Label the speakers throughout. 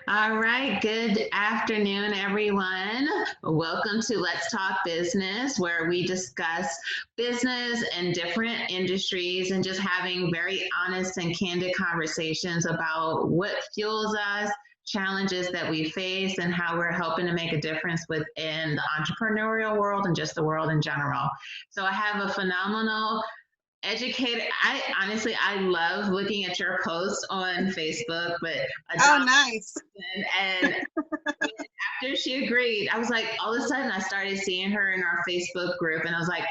Speaker 1: All right, good afternoon, everyone. Welcome to Let's Talk Business, where we discuss business and different industries and just having very honest and candid conversations about what fuels us, challenges that we face, and how we're helping to make a difference within the entrepreneurial world and just the world in general. So, I have a phenomenal educated. I honestly, I love looking at your posts on Facebook, but
Speaker 2: Oh,
Speaker 1: Adanna
Speaker 2: nice.
Speaker 1: Austin, and after she agreed, I was like, all of a sudden I started seeing her in our Facebook group, and I was like,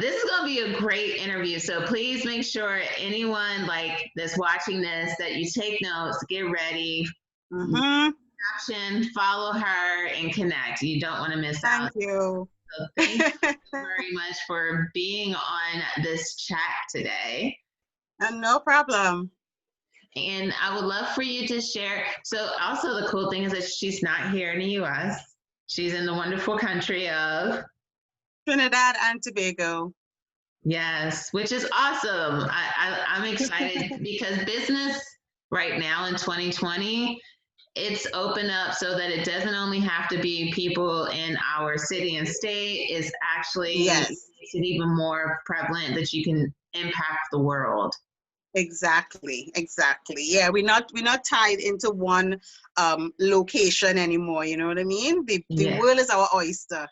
Speaker 1: this is gonna be a great interview. So please make sure anyone like that's watching this that you take notes, get ready,
Speaker 2: Mm-hmm.
Speaker 1: caption, follow her, and connect. You don't want to miss
Speaker 2: Thank
Speaker 1: out.
Speaker 2: you.
Speaker 1: So thank you so very much for being on this chat today.
Speaker 2: And no problem.
Speaker 1: And I would love for you to share. So, also, the cool thing is that she's not here in the US. She's in the wonderful country of,
Speaker 2: Trinidad and Tobago.
Speaker 1: yes, which is awesome. I'm excited because business right now in 2020, it's opened up so that it doesn't only have to be people in our city and state, it's actually
Speaker 2: Yes,
Speaker 1: makes it even more prevalent that you can impact the world.
Speaker 2: exactly. Exactly. Yeah, we're not tied into one location anymore, you know what I mean? The
Speaker 1: Yeah.
Speaker 2: world is our oyster.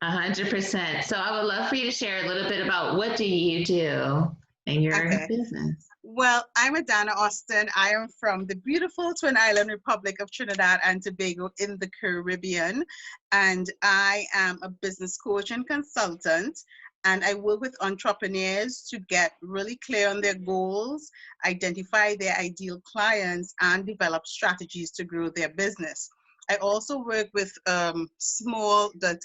Speaker 1: 100%. So I would love for you to share a little bit about what do you do in your
Speaker 2: Okay.
Speaker 1: business?
Speaker 2: Well, I'm Adanna Austin. I am from the beautiful Twin Island Republic of Trinidad and Tobago in the Caribbean. And I am a business coach and consultant. And I work with entrepreneurs to get really clear on their goals, identify their ideal clients, and develop strategies to grow their business. I also work with to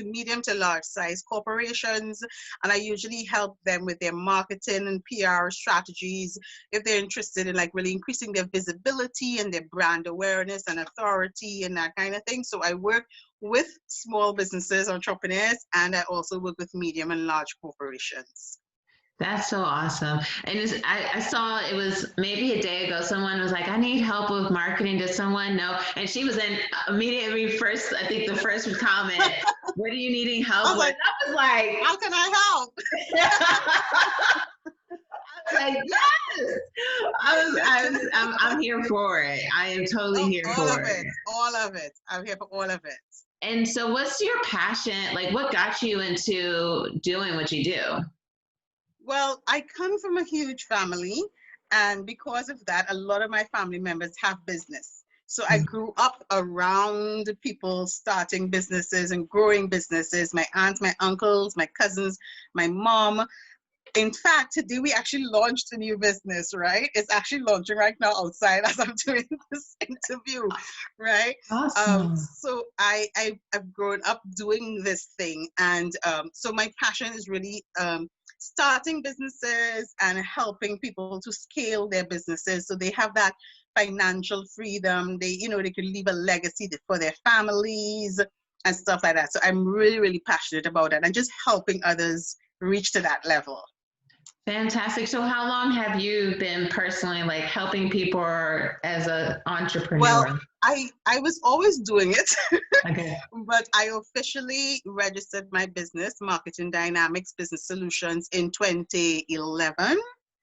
Speaker 2: medium to large size corporations, and I usually help them with their marketing and PR strategies if they're interested in like really increasing their visibility and their brand awareness and authority and that kind of thing. So I work with small businesses, entrepreneurs, and I also work with medium and large corporations.
Speaker 1: That's so awesome. And I saw it was maybe a day ago, someone was like, I need help with marketing. Does someone know? And she was in immediately first, I think the first comment, what are you needing
Speaker 2: I
Speaker 1: help
Speaker 2: was
Speaker 1: with?
Speaker 2: like,
Speaker 1: I was like,
Speaker 2: how can I help?
Speaker 1: like, yes. I'm here for it. I am totally
Speaker 2: Oh,
Speaker 1: here
Speaker 2: all
Speaker 1: for
Speaker 2: of
Speaker 1: it.
Speaker 2: it, all of it. I'm here for all of it.
Speaker 1: And so, what's your passion? Like, what got you into doing what you do?
Speaker 2: Well, I come from a huge family, and because of that, a lot of my family members have business. So I grew up around people starting businesses and growing businesses. My aunts, my uncles, my cousins, my mom. In fact, today we actually launched a new business, right? It's actually launching right now outside as I'm doing this interview, right?
Speaker 1: Awesome.
Speaker 2: I've grown up doing this thing, and so my passion is really starting businesses and helping people to scale their businesses so they have that financial freedom. They can leave a legacy for their families and stuff like that. So I'm really, really passionate about that and just helping others reach to that level.
Speaker 1: Fantastic. So, how long have you been personally like helping people as an
Speaker 2: Well,
Speaker 1: entrepreneur?
Speaker 2: I was always doing it,
Speaker 1: Okay.
Speaker 2: but I officially registered my business, Marketing Dynamics Business Solutions, in 2011.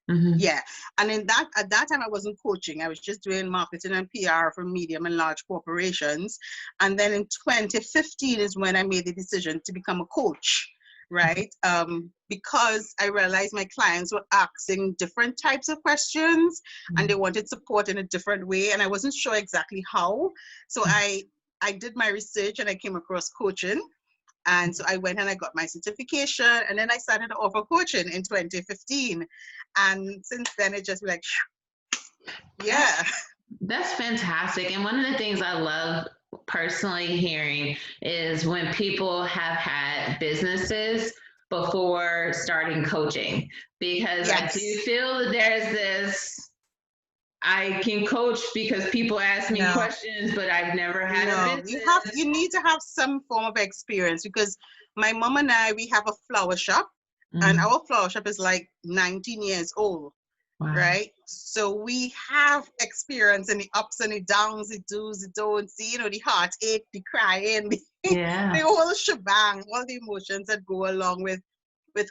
Speaker 1: Hmm.
Speaker 2: Yeah. And at that time I wasn't coaching. I was just doing marketing and PR for medium and large corporations. And then in 2015 is when I made the decision to become a coach, right? Because I realized my clients were asking different types of questions and they wanted support in a different way. And I wasn't sure exactly how. So I did my research and I came across coaching. And so I went and I got my certification, and then I started to offer coaching in 2015. And since then, it just like, yeah.
Speaker 1: That's fantastic. And one of the things I love personally hearing is when people have had businesses before starting coaching, because I do
Speaker 2: Yes.
Speaker 1: feel that there's this I can coach because people ask me
Speaker 2: No,
Speaker 1: questions, but I've never had a
Speaker 2: no.
Speaker 1: business.
Speaker 2: You need to have some form of experience because my mom and I, we have a flower shop, and
Speaker 1: Mhm.
Speaker 2: our flower shop is like 19 years old.
Speaker 1: Wow.
Speaker 2: right? So we have experience in the ups and the downs, the do's, the don'ts, the heartache, the crying, the
Speaker 1: Yeah.
Speaker 2: whole shebang, all the emotions that go along with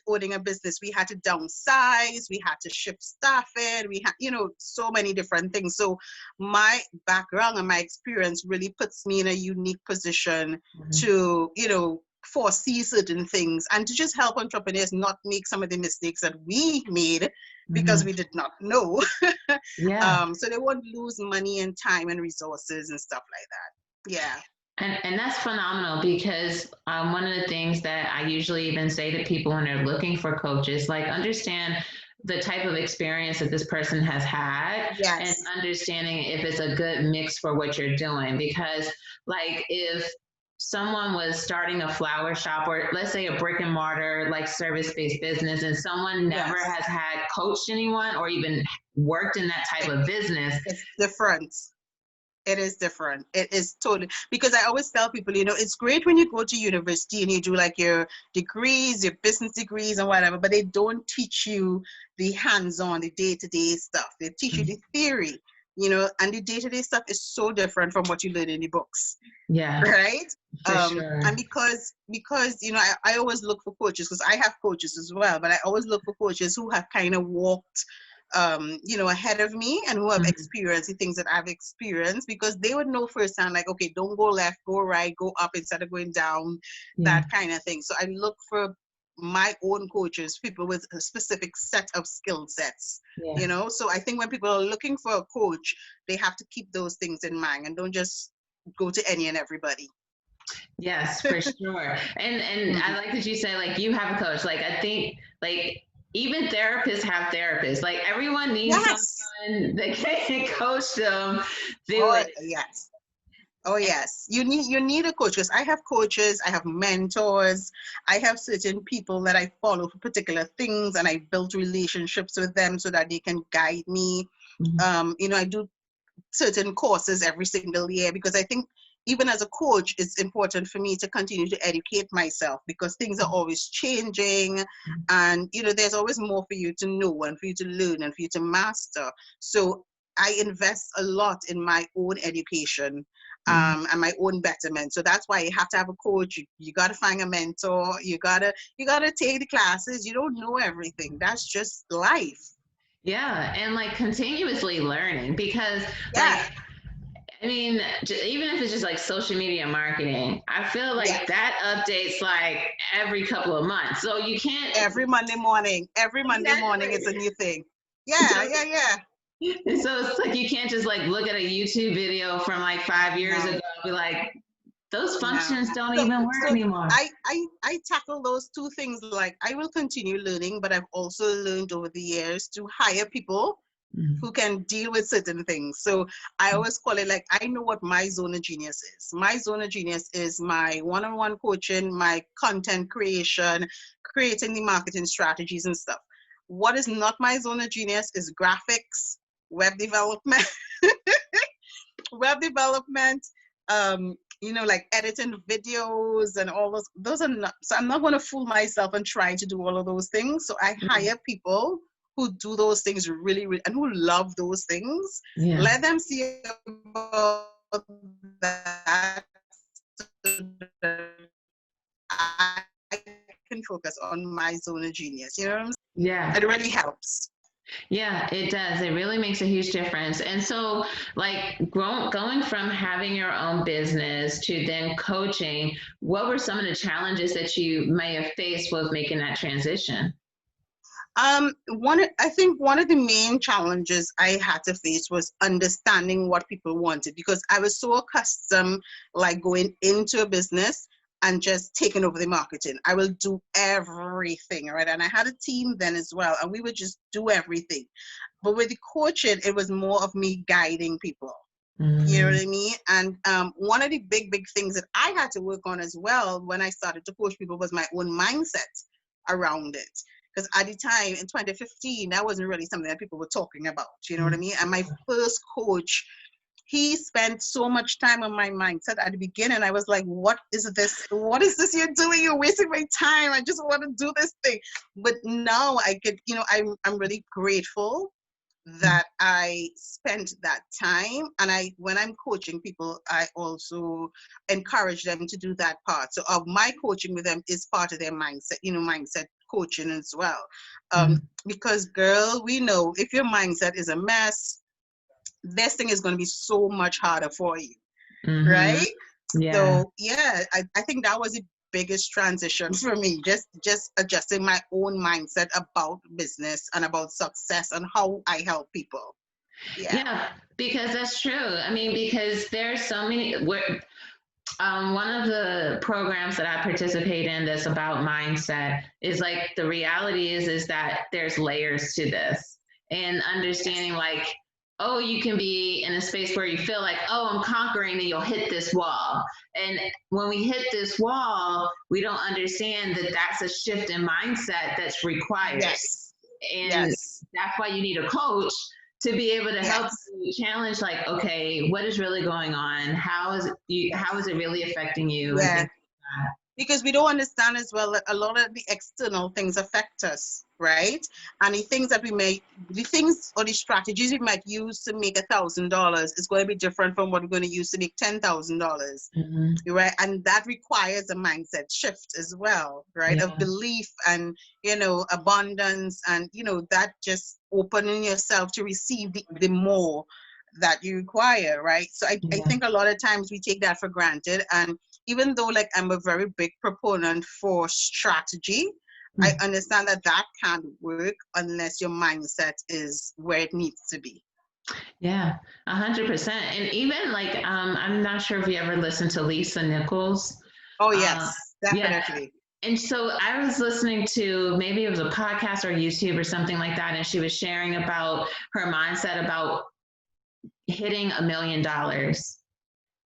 Speaker 2: owning a business. We had to downsize, we had to shift staff in, we had, so many different things. So my background and my experience really puts me in a unique position
Speaker 1: Mhm.
Speaker 2: to, foresee certain things and to just help entrepreneurs not make some of the mistakes that we made because
Speaker 1: Mhm.
Speaker 2: we did not know.
Speaker 1: Yeah.
Speaker 2: So they won't lose money and time and resources and stuff like that. Yeah.
Speaker 1: And that's phenomenal because one of the things that I usually even say to people when they're looking for coaches, like understand the type of experience that this person has had and
Speaker 2: Yes.
Speaker 1: understanding if it's a good mix for what you're doing. Because, like, if someone was starting a flower shop or let's say a brick and mortar, like service based business, and someone never
Speaker 2: Yes.
Speaker 1: has had coached anyone or even worked in that type
Speaker 2: It,
Speaker 1: of business.
Speaker 2: it's different. It is different. It is totally, because I always tell people, it's great when you go to university and you do like your degrees, your business degrees and whatever, but they don't teach you the hands-on, the day-to-day stuff. They teach you the theory, and the day-to-day stuff is so different from what you learn in the books,
Speaker 1: Yeah,
Speaker 2: right?
Speaker 1: for
Speaker 2: And
Speaker 1: sure.
Speaker 2: because I always look for coaches because I have coaches as well, but I always look for coaches who have kind of walked ahead of me and who have
Speaker 1: Mhm.
Speaker 2: experienced the things that I've experienced, because they would know firsthand, like, okay, don't go left, go right, go up instead of going down,
Speaker 1: Yeah.
Speaker 2: that kind of thing. So I look for my own coaches, people with a specific set of skill sets,
Speaker 1: Yeah.
Speaker 2: So I think when people are looking for a coach, they have to keep those things in mind and don't just go to any and everybody.
Speaker 1: Yes, for sure. And I
Speaker 2: Mhm.
Speaker 1: like that you say like you have a coach. Like I think like even therapists have therapists. Like everyone needs
Speaker 2: Yes.
Speaker 1: someone that can coach them through
Speaker 2: Oh,
Speaker 1: it.
Speaker 2: yes. Oh yes, you need a coach, because I have coaches, I have mentors, I have certain people that I follow for particular things, and I built relationships with them so that they can guide me.
Speaker 1: Mhm.
Speaker 2: I do certain courses every single year because I think even as a coach, it's important for me to continue to educate myself because things are always changing, and there's always more for you to know and for you to learn and for you to master. So I invest a lot in my own education,
Speaker 1: Mhm.
Speaker 2: and my own betterment. So that's why you have to have a coach. You got to find a mentor. You gotta take the classes. You don't know everything. That's just life.
Speaker 1: Yeah, and like continuously learning because
Speaker 2: Yeah.
Speaker 1: like I mean, even if it's just like social media marketing, I feel like
Speaker 2: Yes.
Speaker 1: that updates like every couple of months. So you can't
Speaker 2: Every Monday morning. Every Monday morning, it's
Speaker 1: exactly.
Speaker 2: a new thing. Yeah,
Speaker 1: So
Speaker 2: yeah, yeah.
Speaker 1: and so it's like you can't just like look at a YouTube video from like 5 years ago
Speaker 2: No,
Speaker 1: and be like, those
Speaker 2: no.
Speaker 1: functions don't
Speaker 2: So,
Speaker 1: even work
Speaker 2: so
Speaker 1: anymore.
Speaker 2: I tackle those two things. Like, I will continue learning, but I've also learned over the years to hire people
Speaker 1: Mhm.
Speaker 2: who can deal with certain things. So I always call it, like, I know what my zone of genius is. My zone of genius is my one-on-one coaching, my content creation, creating the marketing strategies and stuff. What is not my zone of genius is graphics, web development, web development, like editing videos and all those are not, so I'm not going to fool myself and try to do all of those things. So I
Speaker 1: Yeah.
Speaker 2: hire people who do those things really, really, and who love those things.
Speaker 1: Yeah.
Speaker 2: Let them see about that so that I can focus on my zone of genius. You know what I'm
Speaker 1: Yeah.
Speaker 2: saying? It really helps.
Speaker 1: Yeah, it does. It really makes a huge difference. And so, like, going from having your own business to then coaching, what were some of the challenges that you may have faced with making that transition?
Speaker 2: I think one of the main challenges I had to face was understanding what people wanted, because I was so accustomed, like, going into a business and just taking over the marketing. I will do everything, right? And I had a team then as well, and we would just do everything. But with the coaching, it was more of me guiding people. You know
Speaker 1: Mm,
Speaker 2: what I mean? And one of the big things that I had to work on as well when I started to coach people was my own mindset around it. Because at the time in 2015, that wasn't really something that people were talking about. You know what I
Speaker 1: mm,
Speaker 2: mean? And my first coach, he spent so much time on my mindset at the beginning. I was like, what is this? What is this you're doing? You're wasting my time. I just want to do this thing. But now I could, I'm really grateful that I spent that time. And when I'm coaching people, I also encourage them to do that part. So of my coaching with them is part of their mindset, mindset coaching as well.
Speaker 1: Mm-hmm.
Speaker 2: Because girl, we know if your mindset is a mess, this thing is going to be so much harder for you,
Speaker 1: Mm-hmm.
Speaker 2: right?
Speaker 1: Yeah.
Speaker 2: So yeah, I think that was the biggest transition for me, just adjusting my own mindset about business and about success and how I help people. Yeah.
Speaker 1: Yeah, because that's true. I mean, because there's so many. One of the programs that I participate in that's about mindset is like the reality is that there's layers to this, and understanding
Speaker 2: Yes.
Speaker 1: like, oh, you can be in a space where you feel like, oh, I'm conquering, and you'll hit this wall. And when we hit this wall, we don't understand that that's a shift in mindset that's required.
Speaker 2: Yes.
Speaker 1: And
Speaker 2: Yes.
Speaker 1: that's why you need a coach to be able to help
Speaker 2: Yes.
Speaker 1: you challenge like, okay, what is really going on, how is it really affecting you, and
Speaker 2: Yeah.
Speaker 1: things like that.
Speaker 2: Because we don't understand as well that a lot of the external things affect us, right? And the things or the strategies we might use to make $1,000 is going to be different from what we're going to use to make $10,000,
Speaker 1: Mm-hmm.
Speaker 2: right? And that requires a mindset shift as well, right? Of
Speaker 1: Yeah.
Speaker 2: belief and, abundance and, that just opening yourself to receive the more that you require, right? So I
Speaker 1: Yeah.
Speaker 2: think a lot of times we take that for granted. And even though like I'm a very big proponent for strategy, I
Speaker 1: Mm.
Speaker 2: understand that can't work unless your mindset is where it needs to be.
Speaker 1: Yeah, 100%. And even like, I'm not sure if you ever listened to Lisa Nichols.
Speaker 2: Oh
Speaker 1: Uh,
Speaker 2: yes,
Speaker 1: yeah.
Speaker 2: definitely.
Speaker 1: And so I was listening to, maybe it was a podcast or YouTube or something like that, and she was sharing about her mindset about hitting $1 million,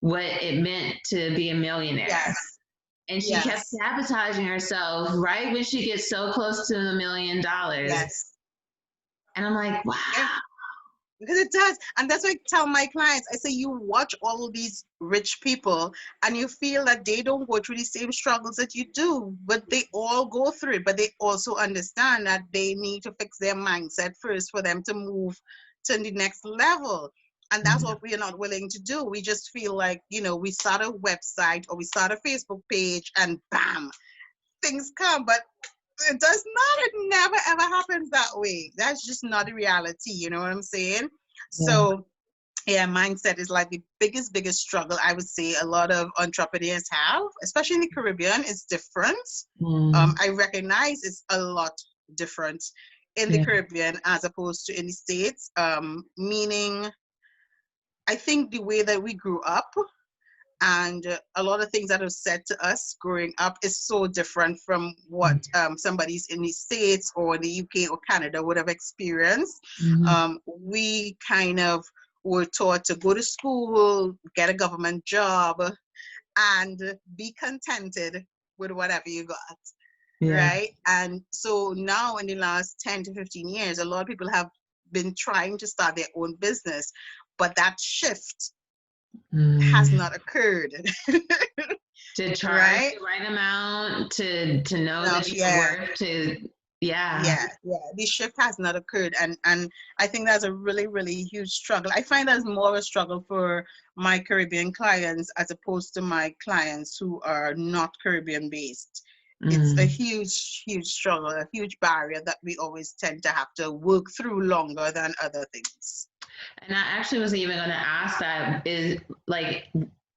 Speaker 1: what it meant to be a millionaire.
Speaker 2: Yes.
Speaker 1: And she kept
Speaker 2: Yes.
Speaker 1: sabotaging herself right when she gets so close to $1 million.
Speaker 2: Yes.
Speaker 1: And I'm like, wow.
Speaker 2: Yeah. Because it does. And that's why I tell my clients, I say, you watch all of these rich people and you feel that they don't go through the same struggles that you do, but they all go through it. But they also understand that they need to fix their mindset first for them to move to the next level. And that's what we are not willing to do. We just feel like, we start a website or we start a Facebook page and bam, things come. But it does not. It never ever happens that way. That's just not the reality. You know what I'm saying?
Speaker 1: Yeah.
Speaker 2: So yeah, mindset is like the biggest struggle I would say a lot of entrepreneurs have, especially in the Caribbean. It's different.
Speaker 1: Mm.
Speaker 2: I recognize it's a lot different in the
Speaker 1: Yeah.
Speaker 2: Caribbean as opposed to in the States. Meaning, I think the way that we grew up and a lot of things that are said to us growing up is so different from what somebody's in the States or the UK or Canada would have experienced.
Speaker 1: Mm-hmm.
Speaker 2: We kind of were taught to go to school, get a government job, and be contented with whatever you got,
Speaker 1: Yeah.
Speaker 2: right? And so now in the last 10 to 15 years, a lot of people have been trying to start their own business, but that shift has
Speaker 1: Mm.
Speaker 2: not occurred.
Speaker 1: To charge
Speaker 2: Right?
Speaker 1: the right amount, to know
Speaker 2: No,
Speaker 1: that you're
Speaker 2: yeah,
Speaker 1: worth to, yeah.
Speaker 2: yeah. The shift has not occurred, and I think that's a really huge struggle. I find that's more of a struggle for my Caribbean clients as opposed to my clients who are not Caribbean based. It's a
Speaker 1: Mm.
Speaker 2: huge struggle, a huge barrier that we always tend to have to work through longer than other things.
Speaker 1: And I actually was even going to ask that, is like,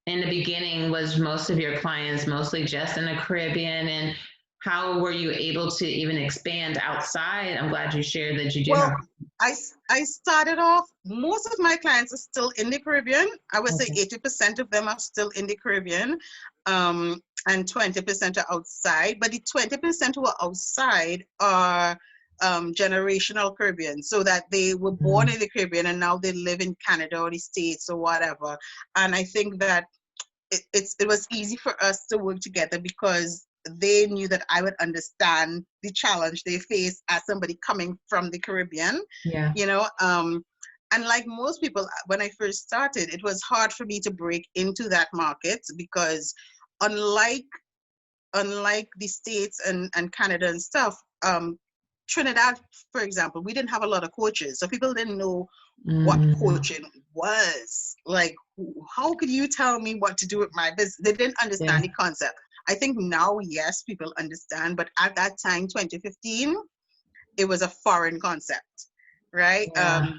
Speaker 1: in the beginning, was most of your clients mostly just in the Caribbean, and how were you able to even expand outside? I'm glad you shared that you do have.
Speaker 2: Well, I started off, most of my clients are still in the Caribbean. I would say
Speaker 1: Okay.
Speaker 2: 80% of them are still in the Caribbean, and 20% are outside. But the 20% who are outside are generational Caribbean, so that they were born
Speaker 1: Mm.
Speaker 2: in the Caribbean and now they live in Canada or the States or whatever. And I think that it was easy for us to work together because they knew that I would understand the challenge they face as somebody coming from the Caribbean,
Speaker 1: Yeah.
Speaker 2: you know. And like most people, when I first started, it was hard for me to break into that market because unlike the States and Canada and stuff, Trinidad, for example, we didn't have a lot of coaches, so people didn't know what
Speaker 1: Mm-hmm.
Speaker 2: coaching was. Like, how could you tell me what to do with my business? They didn't understand
Speaker 1: Yeah.
Speaker 2: the concept. I think now, yes, people understand, but at that time, 2015, it was a foreign concept, right?
Speaker 1: Yeah.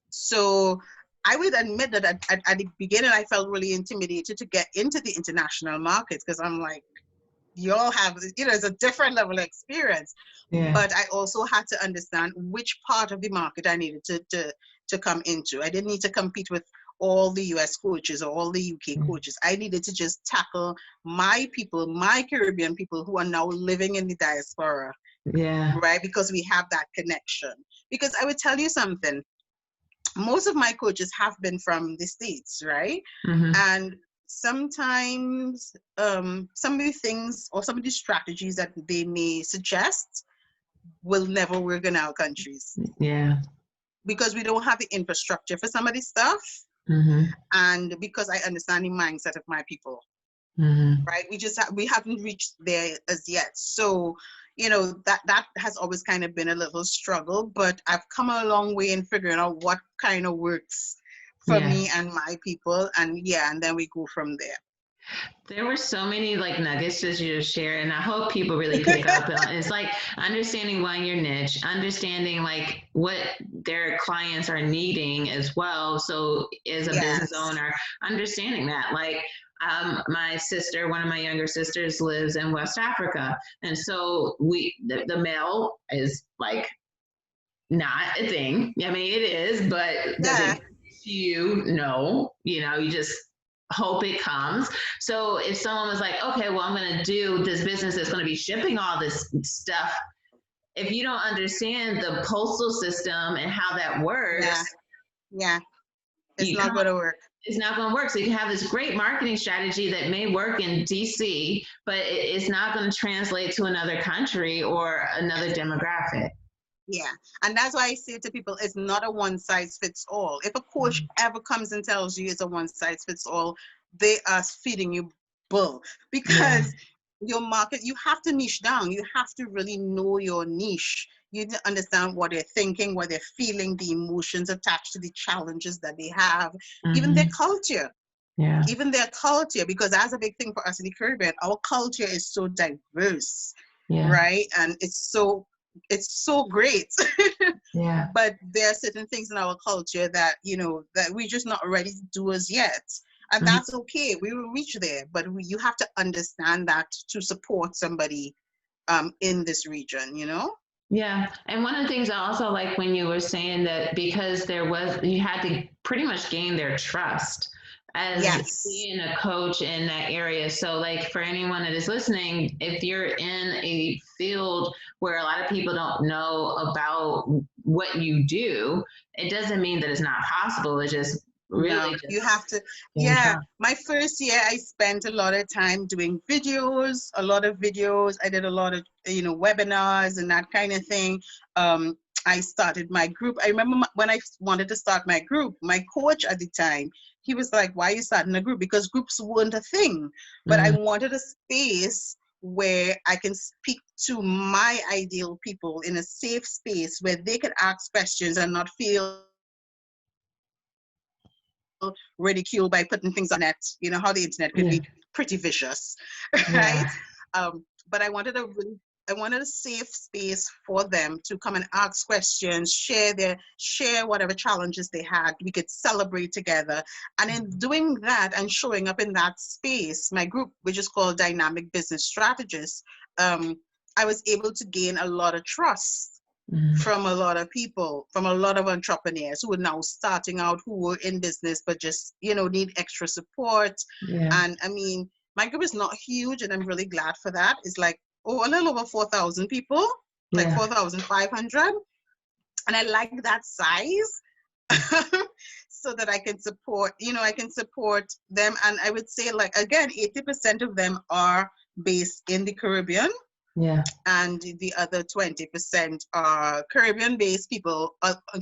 Speaker 2: So I would admit that at the beginning, I felt really intimidated to get into the international markets because I'm like, you all have, it's a different level of experience.
Speaker 1: Yeah.
Speaker 2: But I also had to understand which part of the market I needed to come into. I didn't need to compete with all the US coaches or all the UK coaches. I needed to just tackle my people, my Caribbean people who are now living in the diaspora,
Speaker 1: Yeah.
Speaker 2: right? Because we have that connection. Because I would tell you something, most of my coaches have been from the States, right?
Speaker 1: Mm-hmm.
Speaker 2: And sometimes some of the things or some of the strategies that they may suggest will never work in our countries
Speaker 1: Yeah.
Speaker 2: because we don't have the infrastructure for some of this stuff,
Speaker 1: Mm-hmm.
Speaker 2: and because I understand the mindset of my people,
Speaker 1: Mm-hmm.
Speaker 2: right? We haven't reached there as yet. So that has always kind of been a little struggle, but I've come a long way in figuring out what kind of works for
Speaker 1: Yeah.
Speaker 2: me and my people, and then we go from there.
Speaker 1: There were so many like nuggets that you just shared, and I hope people really pick up on. It's like understanding one your niche, understanding like what their clients are needing as well. So as a business
Speaker 2: Yes.
Speaker 1: owner, understanding that like my sister, one of my younger sisters, lives in West Africa, and so the mail is like not a thing. I mean, it is, but does
Speaker 2: Yeah.
Speaker 1: it you? No, you just hope it comes. So if someone was like, okay, well, I'm going to do this business that's going to be shipping all this stuff, if you don't understand the postal system and how that
Speaker 2: Yeah.
Speaker 1: works,
Speaker 2: Yeah. It's
Speaker 1: you
Speaker 2: not
Speaker 1: come
Speaker 2: going to work.
Speaker 1: it's not going to work. So you can have this great marketing strategy that may work in DC, but it's not going to translate to another country or another demographic.
Speaker 2: Yeah. And that's why I say to people, it's not a one size fits all. If a coach ever comes and tells you it's a one size fits all, they are feeding you bull,
Speaker 1: Yeah.
Speaker 2: because your market, you have to niche down. You have to really know your niche. You need to understand what they're thinking, what they're feeling, the emotions attached to the challenges that they have, even their
Speaker 1: Mm-hmm.
Speaker 2: culture.
Speaker 1: Yeah.
Speaker 2: Even their culture, because that's a big thing for us in the Caribbean. Our culture is so diverse,
Speaker 1: Yeah.
Speaker 2: right? And it's so great.
Speaker 1: Yeah.
Speaker 2: But there are certain things in our culture that that we're just not ready to do as yet, and
Speaker 1: Mm-hmm.
Speaker 2: that's okay. We will reach there, but you have to understand that to support somebody in this region.
Speaker 1: Yeah. And one of the things I also like when you were saying that because you had to pretty much gain their trust as
Speaker 2: Yes.
Speaker 1: being a coach in that area. So, like for anyone that is listening, if you're in a field where a lot of people don't know about what you do, it doesn't mean that it's not possible. It's just really
Speaker 2: No,
Speaker 1: just
Speaker 2: you have to.
Speaker 1: gain
Speaker 2: Yeah,
Speaker 1: trust.
Speaker 2: my first year, I spent a lot of time doing videos, a lot of videos. I did a lot of, webinars and that kind of thing. I started my group. I remember when I wanted to start my group, my coach at the time, he was like, "Why are you starting a group?" Because groups weren't a thing. But I
Speaker 1: Mm,
Speaker 2: wanted a space where I can speak to my ideal people in a safe space where they could ask questions and not feel ridicule by putting things on net. You know how the internet could
Speaker 1: yeah.
Speaker 2: be pretty vicious,
Speaker 1: Yeah.
Speaker 2: right? But I wanted a safe space for them to come and ask questions, share whatever challenges they had. We could celebrate together. And in doing that and showing up in that space, my group, which is called Dynamic Business Strategists, I was able to gain a lot of trust
Speaker 1: Mm,
Speaker 2: from a lot of people, from a lot of entrepreneurs who are now starting out, who were in business, but just, need extra support.
Speaker 1: yeah.
Speaker 2: And I mean, my group is not huge, and I'm really glad for that. It's like, a little over 4,000 people, like
Speaker 1: Yeah.
Speaker 2: 4,500. And I like that size so that I can support them. And I would say, like, again, 80% of them are based in the Caribbean,
Speaker 1: Yeah.
Speaker 2: and the other 20% are Caribbean-based people,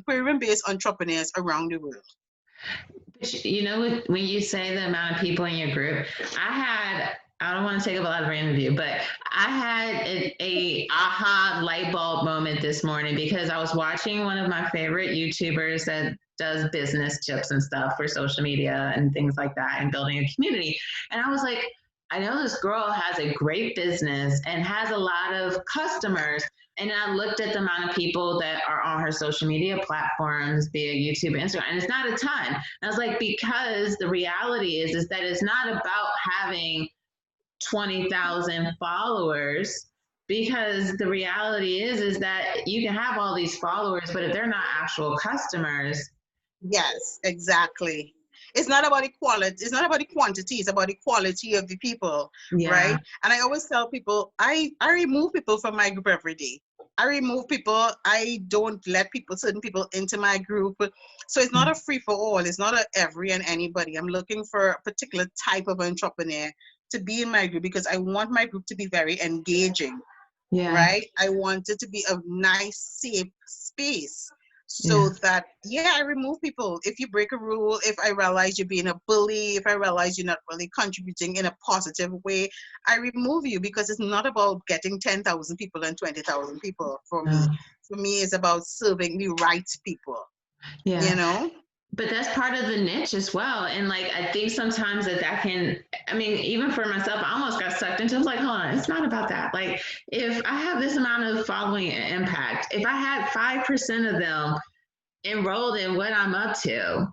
Speaker 2: Caribbean-based entrepreneurs around the world.
Speaker 1: When you say the amount of people in your group, I had I don't want to take up a lot of your interview, but I had a aha light bulb moment this morning because I was watching one of my favorite YouTubers that does business tips and stuff for social media and things like that and building a community. And I was like, I know this girl has a great business and has a lot of customers. And I looked at the amount of people that are on her social media platforms via YouTube, Instagram, and it's not a ton. And I was like, because the reality is that it's not about having 20,000 followers, because the reality is that you can have all these followers, but if they're not actual customers.
Speaker 2: Yes, exactly. It's not about equality. It's not about the quantity. It's about the quality of the people,
Speaker 1: Yeah.
Speaker 2: right? And I always tell people, I remove people from my group every day. I remove people. I don't let certain people into my group. So it's not a free for all. It's not a every and anybody. I'm looking for a particular type of entrepreneur to be in my group because I want my group to be very engaging,
Speaker 1: Yeah.
Speaker 2: right? I want it to be a nice, safe space so
Speaker 1: Yeah.
Speaker 2: that, yeah, I remove people. If you break a rule, if I realize you're being a bully, if I realize you're not really contributing in a positive way, I remove you because it's not about getting 10,000 people and 20,000 people for me. For me, it's about serving the right people, you
Speaker 1: Yeah.
Speaker 2: know?
Speaker 1: But that's part of the niche as well. And like, I think sometimes that can, I mean, even for myself, I almost got sucked into, I was like, hold on, it's not about that. Like, if I have this amount of following and impact, if I had 5% of them enrolled in what I'm up to,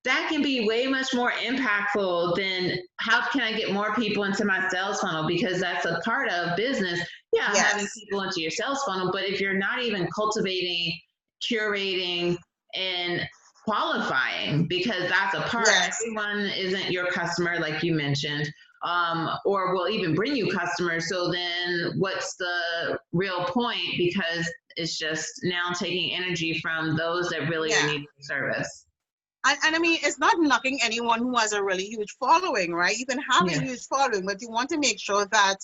Speaker 1: that can be way much more impactful than how can I get more people into my sales funnel, because that's a part of business. Yeah, having
Speaker 2: Yes,
Speaker 1: people into your sales funnel, but if you're not even cultivating, curating, and qualifying, because that's a part,
Speaker 2: yes,
Speaker 1: everyone isn't your customer, like you mentioned, or will even bring you customers. So then what's the real point? Because it's just now taking energy from those that really are
Speaker 2: yeah.
Speaker 1: needing service.
Speaker 2: And I mean, it's not knocking anyone who has a really huge following, right? You can have a
Speaker 1: Yeah.
Speaker 2: huge following, but you want to make sure that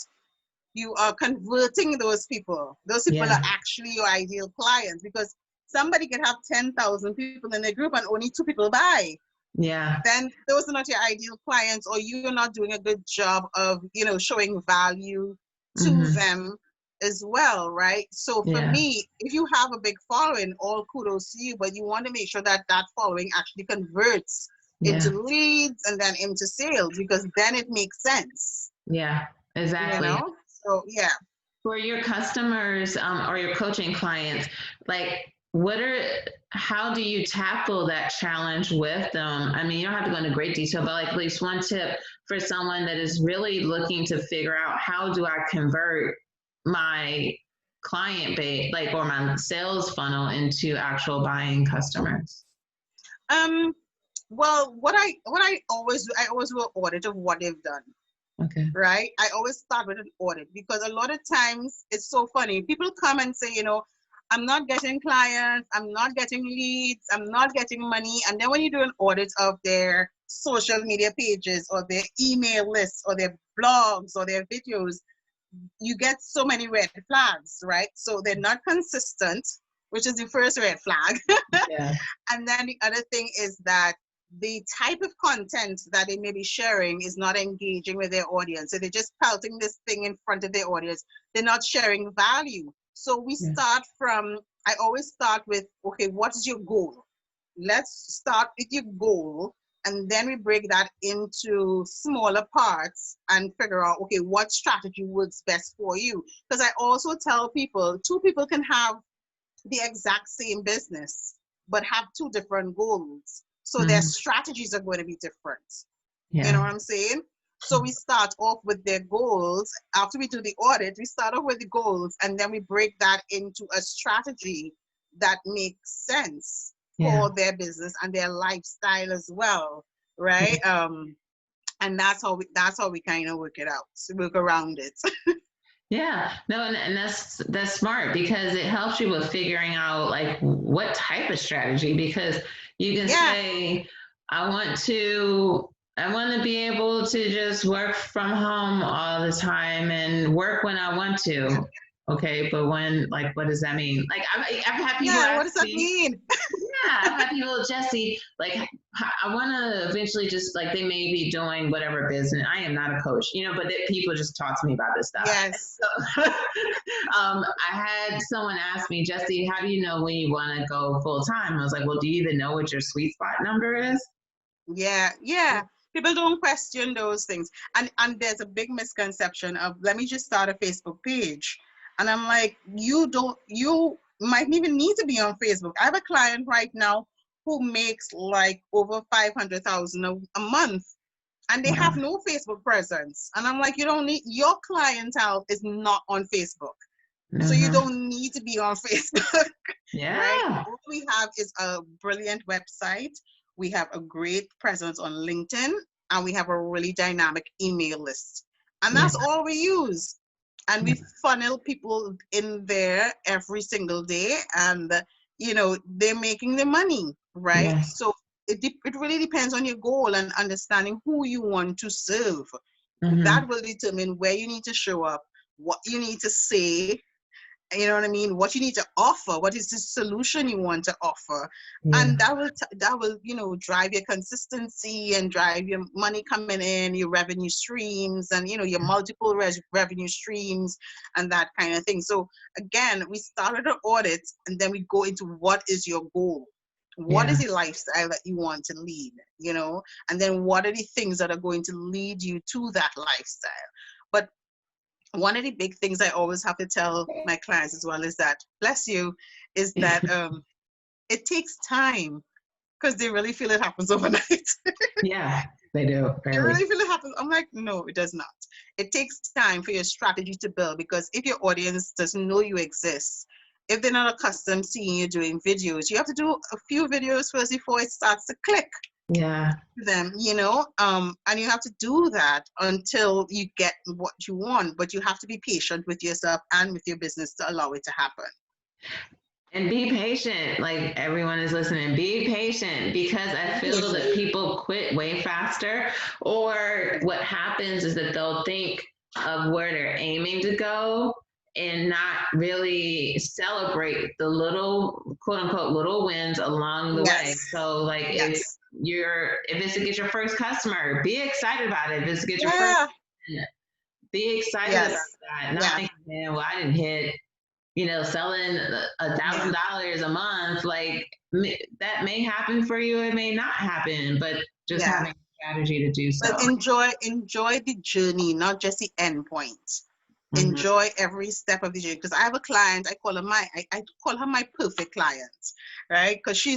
Speaker 2: you are converting those people. Those people
Speaker 1: Yeah.
Speaker 2: are actually your ideal clients because somebody can have 10,000 people in their group and only 2 people buy.
Speaker 1: Yeah.
Speaker 2: Then those are not your ideal clients, or you're not doing a good job of, showing value to
Speaker 1: Mm-hmm.
Speaker 2: them as well, right? So for
Speaker 1: Yeah.
Speaker 2: me, if you have a big following, all kudos to you, but you want to make sure that that following actually converts into
Speaker 1: Yeah.
Speaker 2: leads and then into sales, because then it makes sense,
Speaker 1: Yeah. Exactly.
Speaker 2: So yeah.
Speaker 1: For your customers, or your coaching clients, like, how do you tackle that challenge with them? I mean, you don't have to go into great detail, but like at least one tip for someone that is really looking to figure out, how do I convert my client base, like, or my sales funnel into actual buying customers?
Speaker 2: Um, well, I always do an audit of what they've done,
Speaker 1: Okay.
Speaker 2: right? I always start with an audit because a lot of times it's so funny. People come and say, I'm not getting clients, I'm not getting leads, I'm not getting money. And then when you do an audit of their social media pages or their email lists or their blogs or their videos, you get so many red flags, right? So they're not consistent, which is the first red flag.
Speaker 1: Yeah.
Speaker 2: And then the other thing is that the type of content that they may be sharing is not engaging with their audience. So they're just pelting this thing in front of their audience. They're not sharing value. So
Speaker 1: Yeah.
Speaker 2: I always start with, okay, what is your goal? Let's start with your goal. And then we break that into smaller parts and figure out, okay, what strategy works best for you. Because I also tell people, 2 people can have the exact same business, but have 2 different goals. So their
Speaker 1: Mm-hmm.
Speaker 2: strategies are going to be different. You know
Speaker 1: Yeah.
Speaker 2: what I'm saying? So we start off with their goals. After we do the audit, we start off with the goals and then we break that into a strategy that makes sense
Speaker 1: Yeah.
Speaker 2: for their business and their lifestyle as well. Right? And that's how we kind of work it out, work around it.
Speaker 1: Yeah, no, and that's smart, because it helps you with figuring out like what type of strategy, because you can
Speaker 2: Yeah.
Speaker 1: say, I want to be able to just work from home all the time and work when I want to. okay, but when, like, what does that mean? Like, I've had people
Speaker 2: Yeah, what
Speaker 1: ask
Speaker 2: does that
Speaker 1: me,
Speaker 2: mean?
Speaker 1: yeah, I've had people, Jesse, like, I want to eventually just, like, they may be doing whatever business. I am not a coach, but people just talk to me about this stuff.
Speaker 2: Yes.
Speaker 1: So, I had someone ask me, Jesse, how do you know when you want to go full time? I was like, well, do you even know what your sweet spot number is?
Speaker 2: Yeah, yeah. People don't question those things. And there's a big misconception of, let me just start a Facebook page. And I'm like, you might even need to be on Facebook. I have a client right now who makes like over 500,000 a month, and they
Speaker 1: Wow.
Speaker 2: have no Facebook presence. And I'm like, you don't need, your clientele is not on Facebook. So you
Speaker 1: Mm-hmm.
Speaker 2: don't need to be on Facebook, right?
Speaker 1: Yeah.
Speaker 2: All we have is a brilliant website. We have a great presence on LinkedIn, and we have a really dynamic email list. And
Speaker 1: Yeah.
Speaker 2: that's all we use. And
Speaker 1: Yeah.
Speaker 2: we funnel people in there every single day, and they're making the money, right?
Speaker 1: Yeah.
Speaker 2: So it really depends on your goal and understanding who you want to serve.
Speaker 1: Mm-hmm.
Speaker 2: That will determine where you need to show up, what you need to say, you know what I mean, what you need to offer, what is the solution you want to offer.
Speaker 1: Yeah.
Speaker 2: And that will drive your consistency and drive your money coming in, your revenue streams, and your multiple revenue streams, and that kind of thing. So again, we started an audit, and then we go into, what is your goal, what is
Speaker 1: Yeah.
Speaker 2: the lifestyle that you want to lead, and then what are the things that are going to lead you to that lifestyle. But one of the big things I always have to tell my clients as well is that, bless you, is that it takes time, because they really feel it happens overnight.
Speaker 1: Yeah. They do.
Speaker 2: They
Speaker 1: Barely.
Speaker 2: really feel it happens. I'm like, no, it does not. It takes time for your strategy to build, because if your audience doesn't know you exist, if they're not accustomed seeing you doing videos, you have to do a few videos first before it starts to click
Speaker 1: Yeah.
Speaker 2: them, and you have to do that until you get what you want. But you have to be patient with yourself and with your business to allow it to happen.
Speaker 1: And be patient. Like, everyone is listening. Be patient, because I
Speaker 2: Be
Speaker 1: feel that
Speaker 2: patient.
Speaker 1: people quit way faster. Or what happens is that they'll think of where they're aiming to go and not really celebrate the little, quote unquote, little wins along the way.
Speaker 2: Yes.
Speaker 1: So, like,
Speaker 2: Yes.
Speaker 1: if it's to get your first customer, be excited about it. If it's to get your first,
Speaker 2: Yeah.
Speaker 1: be excited about
Speaker 2: Yes.
Speaker 1: that. Not
Speaker 2: Yeah.
Speaker 1: thinking, man, well, I didn't hit, selling
Speaker 2: Yeah.
Speaker 1: $1,000 a month. Like, that may happen for you, it may not happen, but just
Speaker 2: Yeah.
Speaker 1: having a strategy to do
Speaker 2: But
Speaker 1: so.
Speaker 2: enjoy the journey, not just the end point.
Speaker 1: Mm-hmm.
Speaker 2: Enjoy every step of the journey. Because I have a client, I call her my perfect client, right? Because she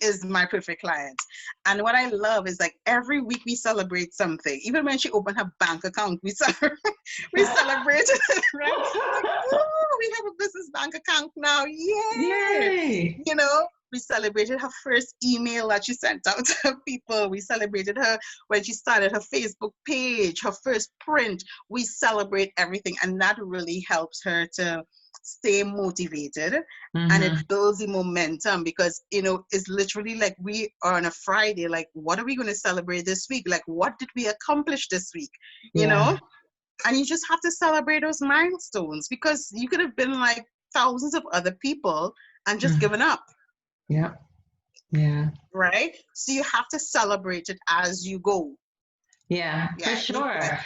Speaker 2: is my perfect client. And what I love is, like, every week we celebrate something. Even when she opened her bank account, we celebrate, we celebrated, right? Like, oh, we have a business bank account now. Yay!
Speaker 1: Yay!
Speaker 2: We celebrated her first email that she sent out to people. We celebrated her when she started her Facebook page, her first print. We celebrate everything. And that really helps her to stay motivated, and
Speaker 1: Mm-hmm.
Speaker 2: it builds the momentum, because it's literally like, we are on a Friday, like, what are we going to celebrate this week, like, what did we accomplish this week,
Speaker 1: Yeah.
Speaker 2: and you just have to celebrate those milestones, because you could have been like thousands of other people and just
Speaker 1: Mm-hmm.
Speaker 2: given up,
Speaker 1: Yeah. Yeah.
Speaker 2: right? So you have to celebrate it as you go.
Speaker 1: Yeah, for
Speaker 2: Yeah,
Speaker 1: sure.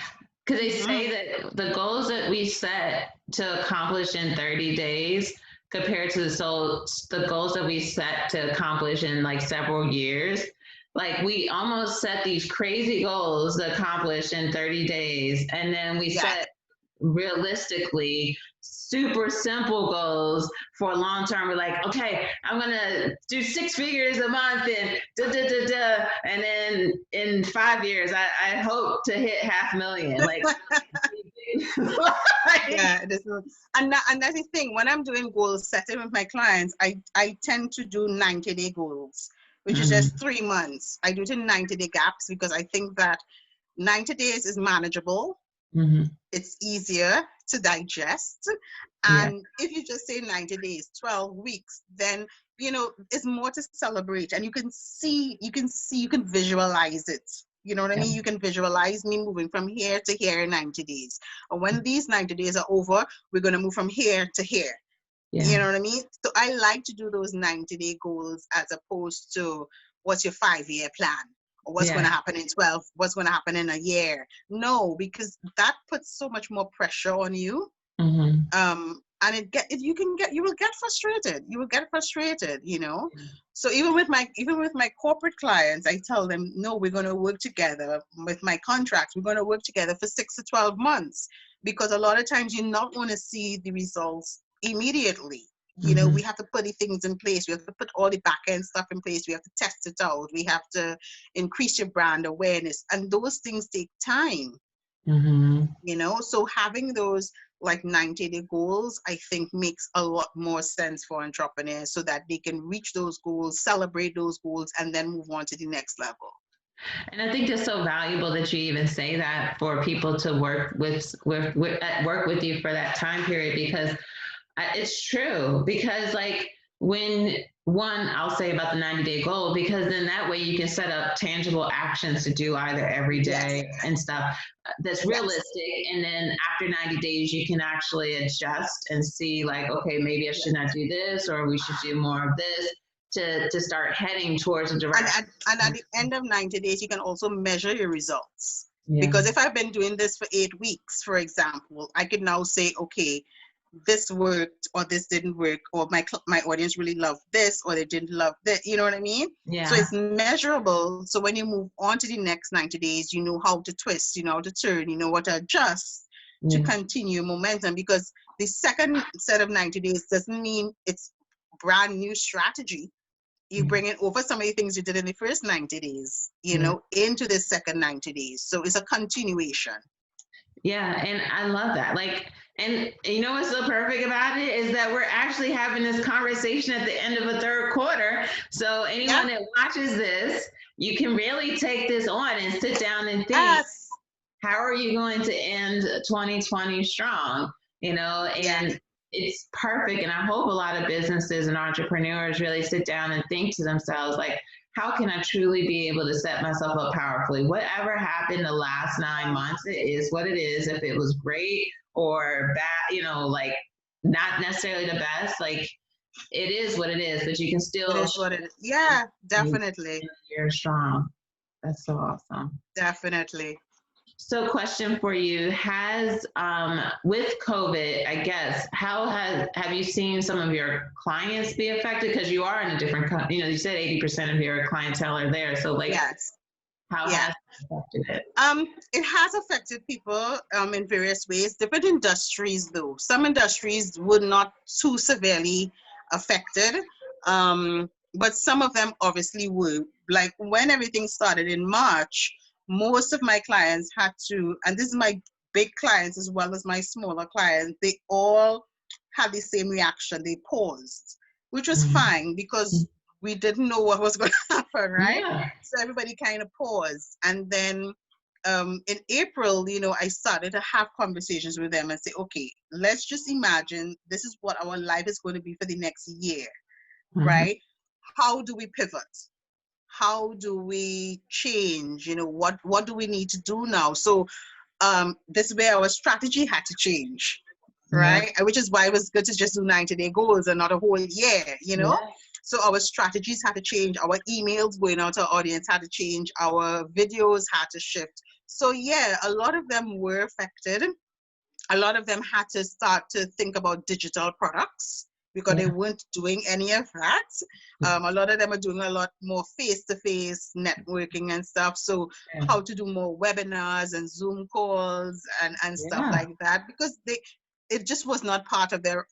Speaker 1: Because they
Speaker 2: mm-hmm.
Speaker 1: say that the goals that we set to accomplish in 30 days compared to the goals that we set to accomplish in, like, several years, like, we almost set these crazy goals to accomplish in 30 days, and then we
Speaker 2: Yeah.
Speaker 1: set realistically super simple goals for long term. We're like, okay, I'm gonna do 6 figures a month and da da da da, and then in 5 years, I hope to hit 500,000. Like, like,
Speaker 2: Yeah, and that's the thing. When I'm doing goal setting with my clients, I tend to do 90-day goals, which is
Speaker 1: mm-hmm.
Speaker 2: just 3 months. I do it in 90-day gaps, because I think that 90 days is manageable.
Speaker 1: Mm-hmm.
Speaker 2: It's easier to digest.
Speaker 1: Yeah.
Speaker 2: And if you just say 90 days, 12 weeks, then it's more to celebrate, and you can visualize it. You know what I
Speaker 1: Yeah.
Speaker 2: mean? You can visualize me moving from here to here in 90 days. And when these 90 days are over, we're going to move from here to here.
Speaker 1: Yeah.
Speaker 2: You know what I mean? So I like to do those 90-day goals as opposed to what's your 5-year plan, or what's going
Speaker 1: Yeah.
Speaker 2: to happen in 12, what's going to happen in a year. No, because that puts so much more pressure on you.
Speaker 1: Mm-hmm.
Speaker 2: And you will get frustrated. You will get frustrated, you know. So even with my corporate clients, I tell them, no, we're going to work together with my contracts. We're going to work together for 6 to 12 months, because a lot of times you're not going to see the results immediately. You know,
Speaker 1: Mm-hmm.
Speaker 2: we have to put the things in place. We have to put all the back end stuff in place. We have to test it out. We have to increase your brand awareness, and those things take time.
Speaker 1: Mm-hmm.
Speaker 2: You know, so having those like 90-day goals, I think makes a lot more sense for entrepreneurs, so that they can reach those goals, celebrate those goals, and then move on to the next level.
Speaker 1: And I think it's so valuable that you even say that for people to work work with you for that time period, because it's true. Because like when I'll say about the 90-day goal, because then that way you can set up tangible actions to do either every
Speaker 2: Yes,
Speaker 1: day and stuff that's
Speaker 2: yes,
Speaker 1: realistic. And then after 90 days, you can actually adjust and see like, okay, maybe I should not do this, or we should do more of this to start heading towards a
Speaker 2: and
Speaker 1: direction.
Speaker 2: at the end of 90 days, you can also measure your results.
Speaker 1: Yeah.
Speaker 2: Because if I've been doing this for 8 weeks, for example, I could now say, okay, this worked or this didn't work, or my audience really loved this or they didn't love that. You know what I mean? So
Speaker 1: Yeah.
Speaker 2: it's measurable. So when you move on to the next 90 days, you know how to twist, you know how to turn, you know what to adjust to
Speaker 1: Yeah.
Speaker 2: continue momentum. Because the second set of 90 days doesn't mean it's brand new strategy. You bring it over some of the things you did in the first 90 days, you
Speaker 1: Yeah.
Speaker 2: know, into the second 90 days. So it's a continuation.
Speaker 1: Yeah, and I love that. Like, and you know what's so perfect about it is that we're actually having this conversation at the end of a third quarter. So
Speaker 2: Yep.
Speaker 1: anyone that watches this, you can really take this on and sit down and think,
Speaker 2: Yes.
Speaker 1: how are you going to end 2020 strong? You know,
Speaker 2: Yes.
Speaker 1: and it's perfect. And I hope a lot of businesses and entrepreneurs really sit down and think to themselves, like, how can I truly be able to set myself up powerfully? Whatever happened the last 9 months, it is what it is. If it was great or bad, you know, like not necessarily the best, like it is what it is, but you can
Speaker 2: It
Speaker 1: still
Speaker 2: is what it is. Yeah, definitely.
Speaker 1: you're strong. That's so awesome.
Speaker 2: Definitely.
Speaker 1: So, question for you: Has with COVID, I guess, how have you seen some of your clients be affected? Because you are in a different, you know, you said 80% of your clientele are there. So, like,
Speaker 2: Yes.
Speaker 1: how
Speaker 2: Yeah.
Speaker 1: has it affected it?
Speaker 2: It has affected people in various ways. Different industries, though. Some industries were not too severely affected, but some of them obviously were. Like when everything started in March, most of my clients had to, and this is my big clients as well as my smaller clients, they all had the same reaction. They paused, which was
Speaker 1: Mhm.
Speaker 2: fine because we didn't know what was going to happen, right?
Speaker 1: Yeah.
Speaker 2: So everybody kind of paused. And then in April, you know, I started to have conversations with them and say, okay, let's just imagine this is what our life is going to be for the next year,
Speaker 1: Mhm.
Speaker 2: right? How do we pivot? How do we change? You know, what do we need to do now? So this is where our strategy had to change,
Speaker 1: Yeah.
Speaker 2: right? Which is why it was good to just do 90-day goals and not a whole year, you know?
Speaker 1: Yeah.
Speaker 2: So our strategies had to change, our emails going out to our audience had to change, our videos had to shift. So yeah, a lot of them were affected. A lot of them had to start to think about digital products because they
Speaker 1: Yeah.
Speaker 2: weren't doing any of that. A lot of them are doing a lot more face-to-face networking and stuff. So how to do more webinars and Zoom calls and stuff
Speaker 1: Yeah.
Speaker 2: like that, because it just was not part of their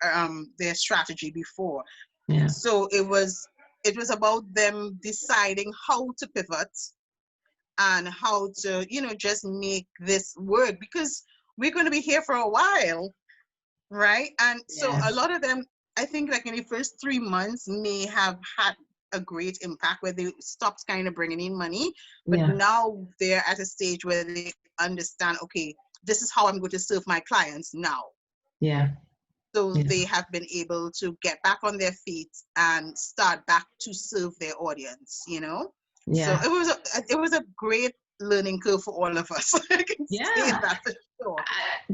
Speaker 2: strategy before.
Speaker 1: Yeah.
Speaker 2: So it was about them deciding how to pivot and how to, you know, just make this work, because we're going to be here for a while, right? And so a
Speaker 1: Yes.
Speaker 2: lot of them, I think like in the first 3 months may have had a great impact where they stopped kind of bringing in money, but
Speaker 1: Yeah.
Speaker 2: now they're at a stage where they understand, okay, this is how I'm going to serve my clients now.
Speaker 1: Yeah.
Speaker 2: So
Speaker 1: Yeah.
Speaker 2: they have been able to get back on their feet and start back to serve their audience, you know? So
Speaker 1: Yeah.
Speaker 2: it was a great learning curve for all of us. I can say
Speaker 1: Yeah.
Speaker 2: that for sure.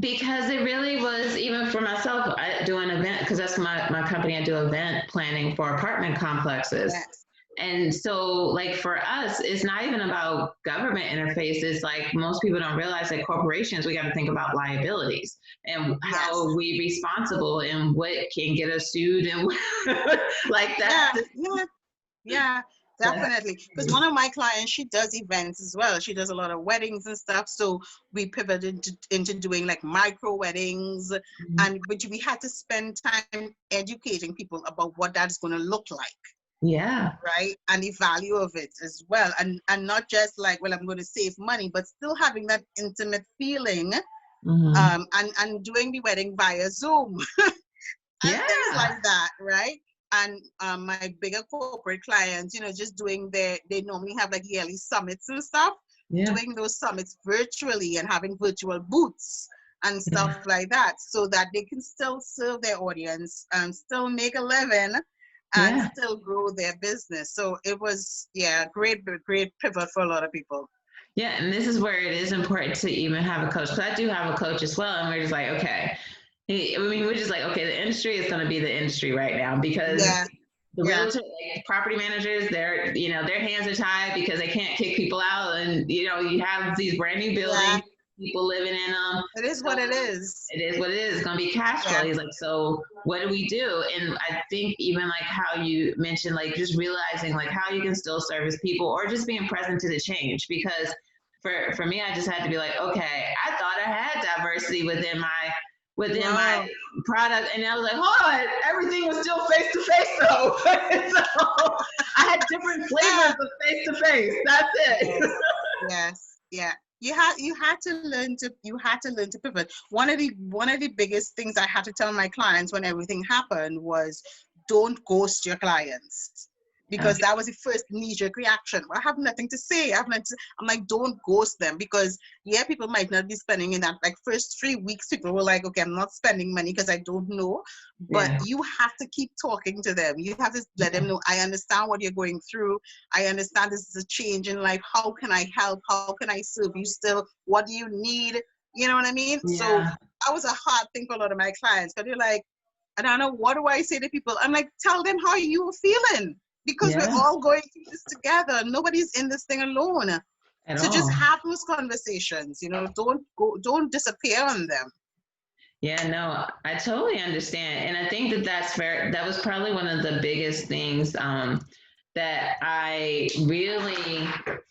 Speaker 1: Because it really was, even for myself, I do an event, because that's my company. I do event planning for apartment complexes.
Speaker 2: Yes.
Speaker 1: And so, like, for us, it's not even about government interfaces. Like, most people don't realize that corporations, we got to think about liabilities and
Speaker 2: Yes.
Speaker 1: how we responsible and what can get us sued and like that.
Speaker 2: Yeah. Yeah. Yeah. Definitely. Because one of my clients, she does events as well. She does a lot of weddings and stuff. So we pivoted into doing like micro weddings. But we had to spend time educating people about what that's going to look like.
Speaker 1: Yeah.
Speaker 2: Right, and the value of it as well, and not just like, well, I'm going to save money, but still having that intimate feeling, and doing the wedding via Zoom and
Speaker 1: Yeah.
Speaker 2: things like that, right? And my bigger corporate clients, just doing they normally have like yearly summits and stuff,
Speaker 1: Yeah.
Speaker 2: doing those summits virtually and having virtual booths and stuff like that, so that they can still serve their audience and still make a living and
Speaker 1: Yeah.
Speaker 2: still grow their business. So it was, yeah, great pivot for a lot of people.
Speaker 1: Yeah, and this is where it is important to even have a coach. Because I do have a coach as well, and we're just like, okay. I mean, we're just like, okay, the industry is going to be the industry right now, because
Speaker 2: Yeah,
Speaker 1: the
Speaker 2: yeah,
Speaker 1: realtor, like, property managers, their hands are tied because they can't kick people out, and you have these brand new
Speaker 2: yeah.
Speaker 1: buildings, people living in them.
Speaker 2: It is
Speaker 1: So
Speaker 2: what it is.
Speaker 1: it is what it is. It's going to be cash flow.
Speaker 2: Yeah.
Speaker 1: He's like, so what do we do? And I think even like how you mentioned, like, just realizing like how you can still service people, or just being present to the change. Because for me, I just had to be like, okay, I thought I had diversity within my
Speaker 2: No.
Speaker 1: product, and I was like, hold on, everything was still face to face though. So I had different flavors of face to face. That's it.
Speaker 2: Yes. Yes. Yeah. You had to learn to pivot. One of the biggest things I had to tell my clients when everything happened was, don't ghost your clients, because that was the first knee-jerk reaction. I have nothing to say. I'm like, don't ghost them, because yeah, people might not be spending in that like first 3 weeks. People were like, okay, I'm not spending money because I don't know. But
Speaker 1: Yeah.
Speaker 2: you have to keep talking to them. You have to let them know, I understand what you're going through. I understand this is a change in life. How can I help? How can I serve you still? What do you need? You know what I mean? So
Speaker 1: Yeah.
Speaker 2: that was a hard thing for a lot of my clients, because they're like, I don't know, what do I say to people? I'm like, tell them how you feeling, because we're
Speaker 1: Yeah.
Speaker 2: all going through this together. Nobody's in this thing alone.
Speaker 1: At
Speaker 2: So just
Speaker 1: all.
Speaker 2: have those conversations. Don't disappear on them.
Speaker 1: Yeah, no, I totally understand. And I think that was probably one of the biggest things that I really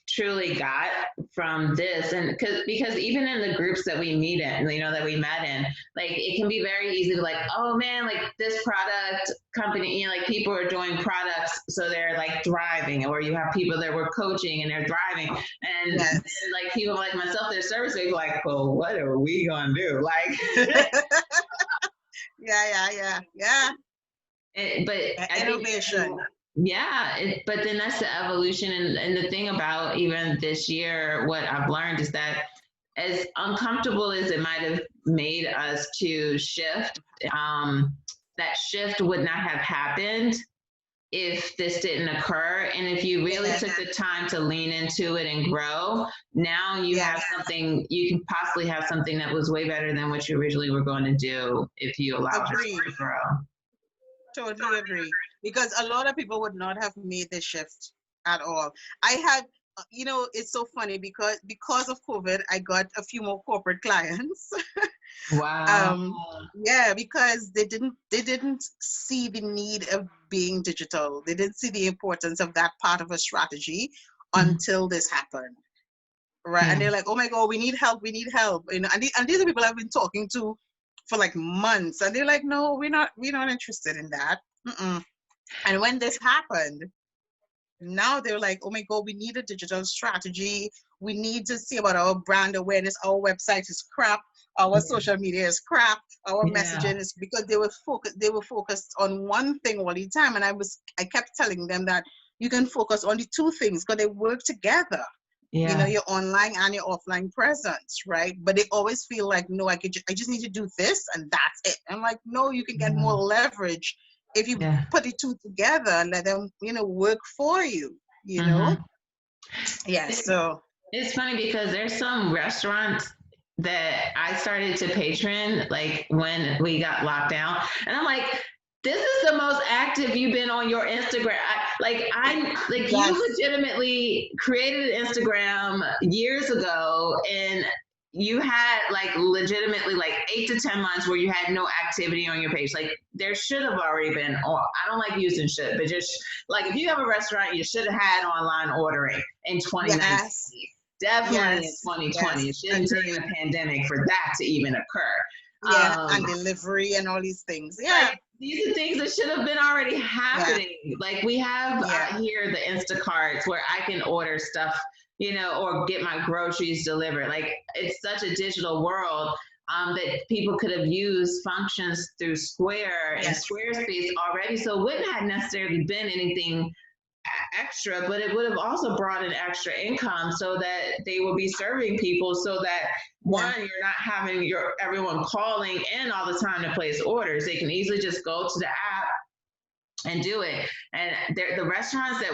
Speaker 1: truly got from this. And because even in the groups that we meet in, that we met in, like, it can be very easy to like, oh man, like this product company, like people are doing products, so they're like thriving, or you have people that were coaching and they're thriving. And
Speaker 2: Yes.
Speaker 1: like people like myself, they're service people, like, well, what are we gonna do? Like,
Speaker 2: Yeah.
Speaker 1: but I think
Speaker 2: Innovation.
Speaker 1: but then that's the evolution. And the thing about even this year, what I've learned is that, as uncomfortable as it might have made us to shift, that shift would not have happened if this didn't occur. And if you really
Speaker 2: Yes.
Speaker 1: took the time to lean into it and grow, now you
Speaker 2: Yes.
Speaker 1: have something, you can possibly have something that was way better than what you originally were going to do if you allowed it
Speaker 2: Agree.
Speaker 1: to grow.
Speaker 2: Totally agree. Because a lot of people would not have made the shift at all. I had, it's so funny, because of COVID, I got a few more corporate clients.
Speaker 1: Wow.
Speaker 2: Yeah, because they didn't see the need of being digital. They didn't see the importance of that part of a strategy until this happened. Right.
Speaker 1: Yeah.
Speaker 2: And they're like, oh my God, we need help. And these are people I've been talking to for like months. And they're like, no, we're not interested in that. Mm-mm. And when this happened, now they're like, oh my God, we need a digital strategy. We need to see about our brand awareness. Our website is crap. Our social media is crap. Our
Speaker 1: Yeah.
Speaker 2: messaging is, because they were focused on one thing all the time. And I kept telling them that you can focus on the two things, because they work together.
Speaker 1: Yeah.
Speaker 2: Your online and your offline presence, right? But they always feel like, no, I just need to do this and that's it. I'm like, no, you can get more leverage if you
Speaker 1: Yeah.
Speaker 2: put the two together and let them, work for you,
Speaker 1: Mhm.
Speaker 2: Yeah, so
Speaker 1: It's funny because there's some restaurants that I started to patron like when we got locked down, and I'm like, this is the most active you've been on your Instagram. You
Speaker 2: Yes.
Speaker 1: legitimately created an Instagram years ago, and you had like legitimately like 8 to 10 months where you had no activity on your page. Like there should have already been. Or I don't like using should, but just like if you have a restaurant, you should have had online ordering in 2019.
Speaker 2: Yes.
Speaker 1: Definitely in
Speaker 2: Yes.
Speaker 1: 2020. It
Speaker 2: Yes.
Speaker 1: shouldn't take
Speaker 2: Agreed.
Speaker 1: a pandemic for that to even occur.
Speaker 2: Yeah. And delivery and all these things. Yeah.
Speaker 1: Like these are things that should have been already
Speaker 2: Yeah.
Speaker 1: happening. Like we have
Speaker 2: Yeah.
Speaker 1: here the Instacarts where I can order stuff, or get my groceries delivered. Like it's such a digital world that people could have used functions through Square and
Speaker 2: Yes.
Speaker 1: Squarespace already. So it wouldn't have necessarily been anything extra, but it would have also brought in extra income so that they will be serving people so that
Speaker 2: Yeah.
Speaker 1: one, you're not having everyone calling in all the time to place orders. They can easily just go to the app and do it. And the restaurants that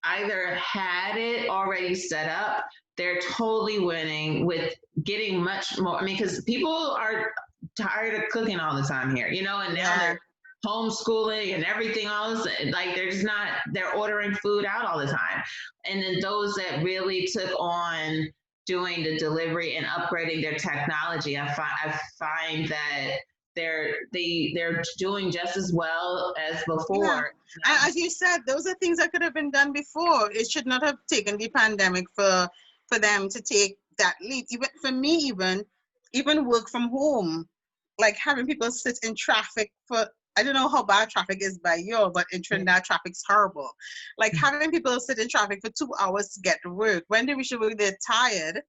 Speaker 1: either had it already set up, they're totally winning with getting much more. I mean, because people are tired of cooking all the time here, and now
Speaker 2: Yeah.
Speaker 1: they're homeschooling and everything else. Like they're ordering food out all the time. And then those that really took on doing the delivery and upgrading their technology, I find that they're doing just as well as
Speaker 2: Yeah.
Speaker 1: before.
Speaker 2: And as you said, those are things that could have been done before. It should not have taken the pandemic for them to take that leap. Even for me, even work from home, like having people sit in traffic for, I don't know how bad traffic is by you, but in Trinidad, traffic's horrible. Like having people sit in traffic for 2 hours to get to work. When they reach work, they're tired,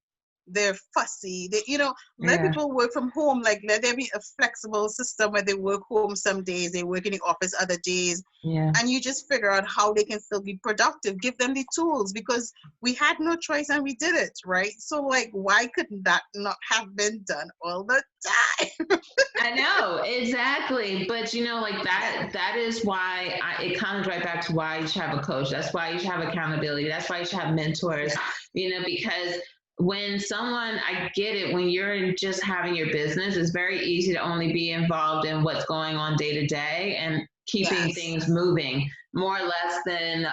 Speaker 2: they're fussy. Let
Speaker 1: Yeah,
Speaker 2: people work from home. Like let there be a flexible system where they work home some days, they work in the office other days,
Speaker 1: yeah.
Speaker 2: and you just figure out how they can still be productive. Give them the tools because we had no choice and we did it, right? So like, why couldn't that not have been done all the time?
Speaker 1: I know exactly, but like that is why it comes right back to why you should have a coach. That's why you should have accountability. That's why you should have mentors.
Speaker 2: Yeah,
Speaker 1: Because when I get it, when you're just having your business, it's very easy to only be involved in what's going on day to day and keeping
Speaker 2: yes,
Speaker 1: things moving more or less than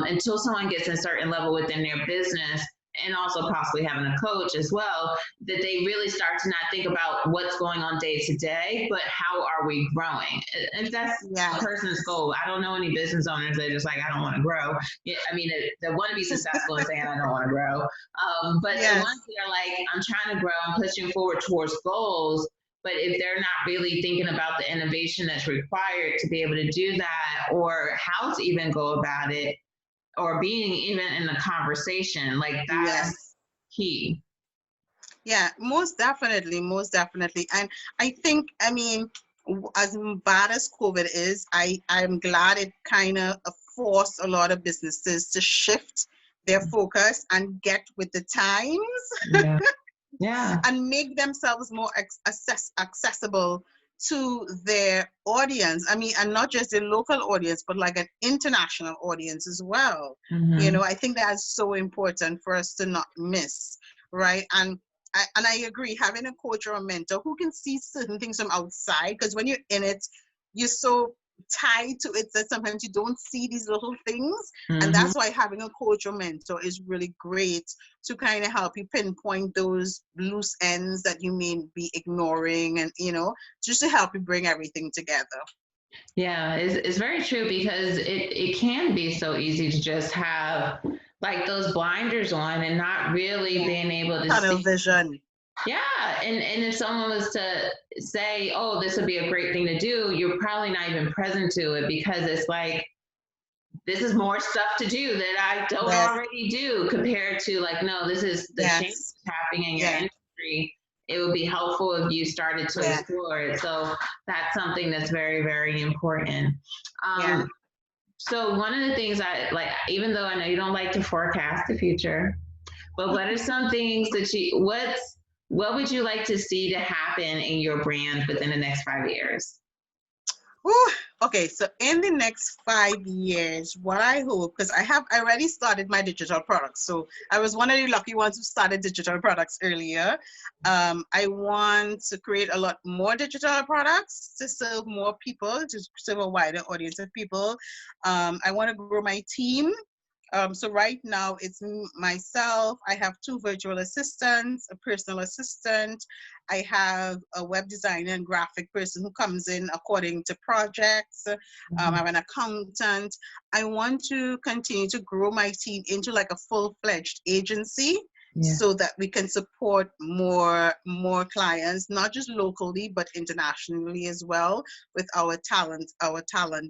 Speaker 1: until someone gets a certain level within their business and also possibly having a coach as well, that they really start to not think about what's going on day to day, but how are we growing? If that's a
Speaker 2: yes,
Speaker 1: person's goal, I don't know any business owners that are just like, I don't want to grow. Yeah, I mean, they want to be successful and saying, I don't want to grow. But the
Speaker 2: yes.
Speaker 1: ones that are like, I'm trying to grow, I'm pushing forward towards goals. But if they're not really thinking about the innovation that's required to be able to do that or how to even go about it, or being even in the conversation, like that's
Speaker 2: Yes.
Speaker 1: key.
Speaker 2: Yeah, most definitely, most definitely. And I think, I mean, as bad as COVID is, I'm glad it kind of forced a lot of businesses to shift their focus and get with the times
Speaker 1: Yeah. Yeah.
Speaker 2: and make themselves more accessible to their audience. I mean, and not just a local audience, but like an international audience as well.
Speaker 1: Mm-hmm.
Speaker 2: I think that's so important for us to not miss, right? And I agree, having a coach or a mentor who can see certain things from outside, because when you're in it, you're so tied to it that sometimes you don't see these little things. And
Speaker 1: Mm-hmm.
Speaker 2: that's why having a coach or mentor is really great to kind of help you pinpoint those loose ends that you may be ignoring, and just to help you bring everything together.
Speaker 1: Yeah, it's very true because it can be so easy to just have like those blinders on and not really
Speaker 2: Yeah.
Speaker 1: being able to
Speaker 2: Tunnel
Speaker 1: see.
Speaker 2: vision.
Speaker 1: Yeah, and if someone was to say, "Oh, this would be a great thing to do," you're probably not even present to it because it's like this is more stuff to do that I don't
Speaker 2: Yes.
Speaker 1: already do compared to like, no, this is the change
Speaker 2: Yes.
Speaker 1: happening in your
Speaker 2: Yeah.
Speaker 1: industry. It would be helpful if you started to
Speaker 2: Yeah.
Speaker 1: explore it. So that's something that's very, very important.
Speaker 2: Yeah.
Speaker 1: So one of the things I like, even though I know you don't like to forecast the future, but what are some things that what would you like to see to happen in your brand within the next 5 years?
Speaker 2: Ooh, okay, so in the next 5 years, what I hope, because I already started my digital products. So I was one of the lucky ones who started digital products earlier. I want to create a lot more digital products to serve more people, to serve a wider audience of people. I want to grow my team. So right now it's myself. I have two virtual assistants, a personal assistant. I have a web designer and graphic person who comes in according to projects. I have an accountant. I want to continue to grow my team into like a full-fledged agency.
Speaker 1: Yeah.
Speaker 2: So that we can support more clients, not just locally but internationally as well, with our talent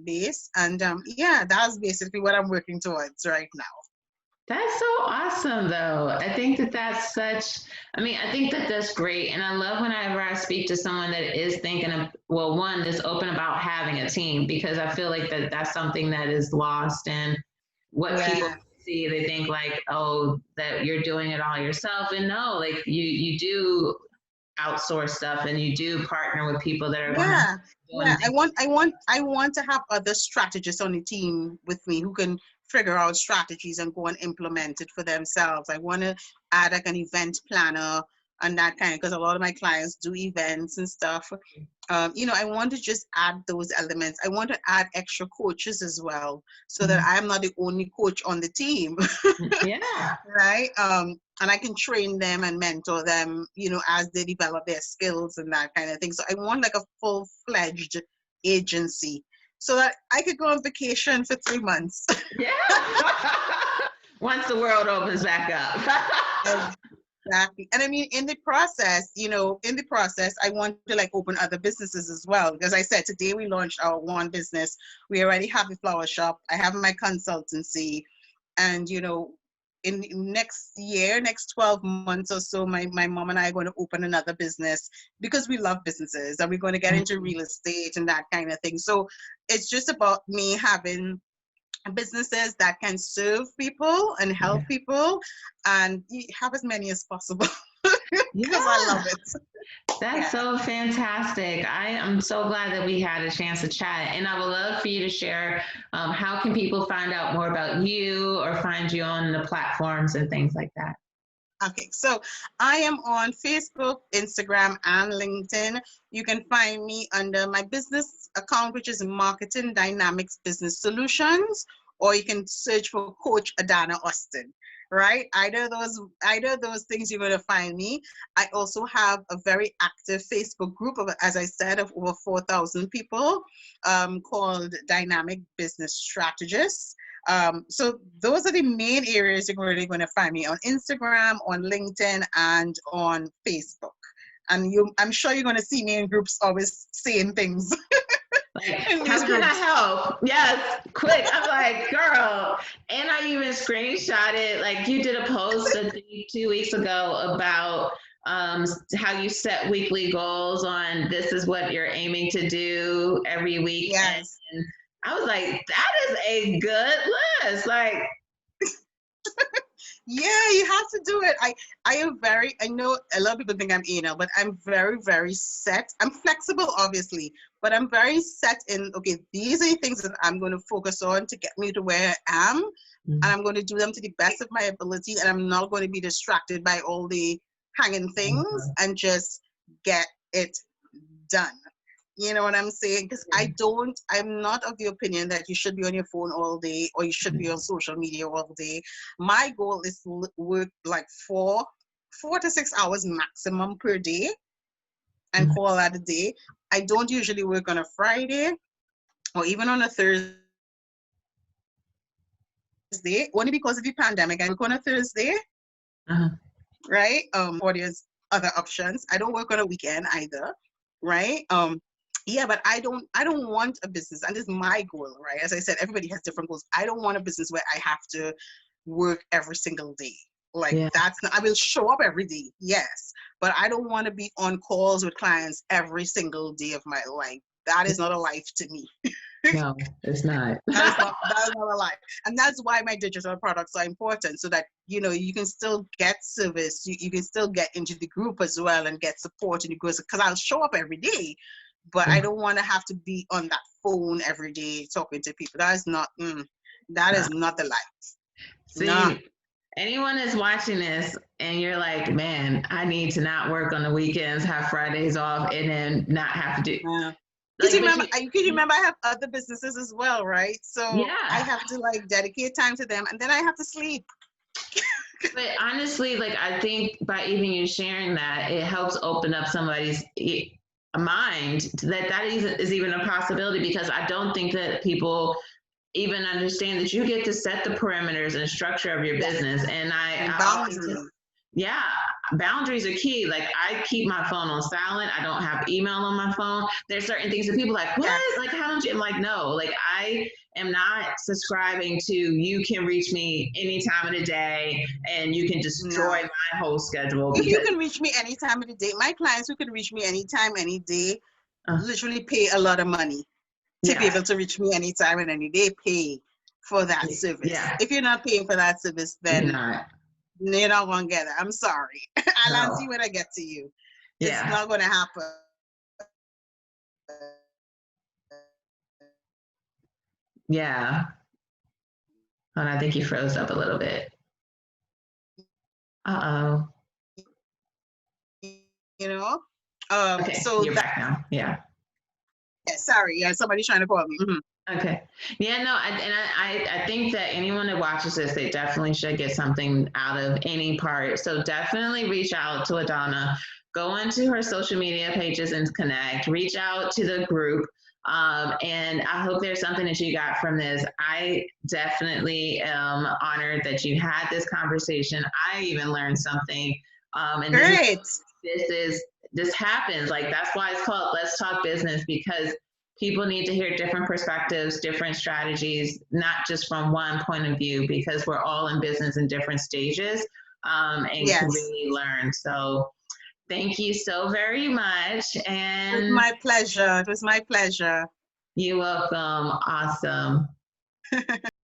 Speaker 2: base. And yeah, that's basically what I'm working towards right now.
Speaker 1: That's so awesome, though. I think that that's such, I mean, I think that that's great. And I love whenever I speak to someone that is thinking of, well, one, that's open about having a team, because I feel like that's something that is lost in what people
Speaker 2: Yeah.
Speaker 1: see. They think like, oh, that you're doing it all yourself. And no, like you do outsource stuff and you do partner with people that are going to
Speaker 2: Yeah,
Speaker 1: doing
Speaker 2: yeah. I want to have other strategists on the team with me who can figure out strategies and go and implement it for themselves. I want to add like an event planner and that kind of, because a lot of my clients do events and stuff. I want to just add those elements. I want to add extra coaches as well, so that I'm not the only coach on the team.
Speaker 1: Yeah.
Speaker 2: Right? And I can train them and mentor them, as they develop their skills and that kind of thing. So I want like a full-fledged agency so that I could go on vacation for 3 months.
Speaker 1: Yeah. Once the world opens back up.
Speaker 2: Exactly. And I mean, in the process, I want to like open other businesses as well. Because I said, today we launched our one business. We already have a flower shop. I have my consultancy. And, in next year, next 12 months or so, my mom and I are going to open another business because we love businesses and we're going to get into real estate and that kind of thing. So it's just about me having businesses that can serve people and help people and have as many as possible because I
Speaker 1: Yeah.
Speaker 2: love it.
Speaker 1: That's
Speaker 2: Yeah.
Speaker 1: so fantastic. I am so glad that we had a chance to chat. And I would love for you to share how can people find out more about you or find you on the platforms and things like that.
Speaker 2: Okay, so I am on Facebook, Instagram, and LinkedIn. You can find me under my business account, which is Marketing Dynamics Business Solutions, or you can search for Coach Adanna Austin. Right? Either those things you're going to find me. I also have a very active Facebook group of, as I said, of over 4,000 people, called Dynamic Business Strategists. So those are the main areas you're really going to find me on Instagram, on LinkedIn, and on Facebook. And I'm sure you're going to see me in groups always saying things.
Speaker 1: Like,
Speaker 2: In
Speaker 1: how
Speaker 2: these
Speaker 1: can I
Speaker 2: groups.
Speaker 1: help? Yes, quick. I'm like, girl. And I even screenshotted, like you did a post 2 weeks ago about how you set weekly goals on this is what you're aiming to do every week.
Speaker 2: Yes.
Speaker 1: And I was like, that is a good list. Like,
Speaker 2: Yeah, you have to do it. I know a lot of people think I'm anal, but I'm very, very set. I'm flexible, obviously, but I'm very set in, okay, these are the things that I'm going to focus on to get me to where I am. And I'm going to do them to the best of my ability. And I'm not going to be distracted by all the hanging things and just get it done. You know what I'm saying? Because I'm not of the opinion that you should be on your phone all day or you should be on social media all day. My goal is to work like 4 to 6 hours maximum per day and call that a day. I don't usually work on a Friday or even on a Thursday, only because of the pandemic. I work on a Thursday, right? Or there's other options. I don't work on a weekend either, right? Yeah, but I don't want a business, and this is my goal, right? As I said, everybody has different goals. I don't want a business where I have to work every single day. Like,
Speaker 1: yeah.
Speaker 2: that's not, I will show up every day, yes, but I don't want to be on calls with clients every single day of my life. That is not a life to me.
Speaker 1: No, it's not.
Speaker 2: That is not a life. And that's why my digital products are important, so that you can still get service, you can still get into the group as well and get support in the group, because I'll show up every day, but I don't want to have to be on that phone every day talking to people. That is not, that is not the life. Nah.
Speaker 1: See, anyone is watching this and you're like, man, I need to not work on the weekends, have Fridays off, and then not have to do.
Speaker 2: Because remember, I have other businesses as well, right? So
Speaker 1: yeah,
Speaker 2: I have to like dedicate time to them, and then I have to sleep.
Speaker 1: But honestly, like I think by even you sharing that, it helps open up somebody's mind that is even a possibility, because I don't think that people even understand that you get to set the perimeters and structure of your business. And I
Speaker 2: boundaries.
Speaker 1: Yeah, boundaries are key. Like I keep my phone on silent. I don't have email on my phone. There's certain things that people are like, what?
Speaker 2: Yes.
Speaker 1: Like, how don't you? I'm like, no, like I am not subscribing to you can reach me any time of the day and you can destroy my whole schedule.
Speaker 2: If you can reach me any time of the day, my clients who can reach me anytime, any day, literally pay a lot of money to be able to reach me anytime and any day, pay for that service.
Speaker 1: Yeah.
Speaker 2: If you're not paying for that service, then you're not going to get it. I'm sorry. I'll answer you when I get to you. It's not going to happen.
Speaker 1: Yeah. And I think you froze up a little bit. Uh-oh.
Speaker 2: You know?
Speaker 1: Okay,
Speaker 2: so
Speaker 1: you're back now. Yeah.
Speaker 2: Sorry. Yeah, somebody's trying to call me.
Speaker 1: Okay. Yeah, no, I think that anyone that watches this, they definitely should get something out of any part. So definitely reach out to Adanna. Go into her social media pages and connect. Reach out to the group. And I hope there's something that you got from this. I definitely am honored that you had this conversation. I even learned something. And
Speaker 2: Great.
Speaker 1: This happens. Like that's why it's called Let's Talk Business, because people need to hear different perspectives, different strategies, not just from one point of view, because we're all in business in different stages and can really learn. So thank you so very much. And
Speaker 2: it was my pleasure. It was my pleasure.
Speaker 1: You're welcome. Awesome.